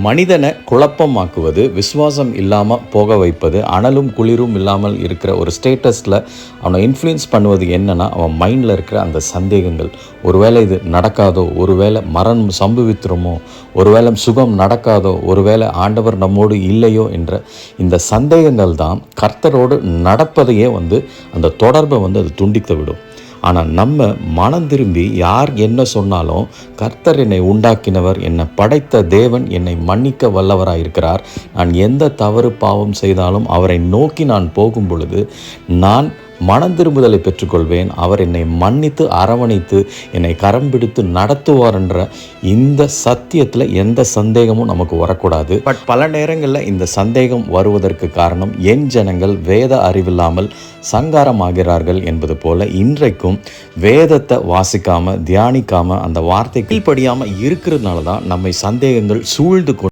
மனிதனை குழப்பமாக்குவது, விசுவாசம் இல்லாமல் போக வைப்பது, அனலும் குளிரும் இல்லாமல் இருக்கிற ஒரு ஸ்டேட்டஸில் அவனை இன்ஃப்ளூயன்ஸ் பண்ணுவது என்னென்னா, அவன் மைண்டில் இருக்கிற அந்த சந்தேகங்கள். ஒருவேளை இது நடக்காதோ, ஒருவேளை மரணம் சம்பவித்திருமோ, ஒருவேளை சுகம் நடக்காதோ, ஒருவேளை ஆண்டவர் நம்மோடு இல்லையோ என்ற இந்த சந்தேகங்கள் தான் கர்த்தரோடு நடப்பதையே அந்த தொடர்பை அது துண்டித்து விடும். ஆனால் நம்ம மனம் திரும்பி யார் என்ன சொன்னாலும், கர்த்தர் என்னை உண்டாக்கினவர், என்னை படைத்த தேவன் என்னை மன்னிக்க வல்லவராயிருக்கிறார், நான் எந்த தவறு பாவம் செய்தாலும் அவரை நோக்கி நான் போகும் பொழுது நான் மனம் திரும்புதலை பெற்றுக்கொள்வேன், அவர் என்னை மன்னித்து அரவணைத்து என்னை கரம் பிடித்து நடத்துவார் என்ற இந்த சத்தியத்தில் எந்த சந்தேகமும் நமக்கு வரக்கூடாது. பட் பல நேரங்களில் இந்த சந்தேகம் வருவதற்கு காரணம் என் ஜனங்கள் வேத அறிவில்லாமல் சங்காரமாகிறார்கள் என்பது போல இன்றைக்கும் வேதத்தை வாசிக்காமல் தியானிக்காமல் அந்த வார்த்தை கீழ்ப்படியாமல் இருக்கிறதுனால தான் நம்மை சந்தேகங்கள் சூழ்ந்து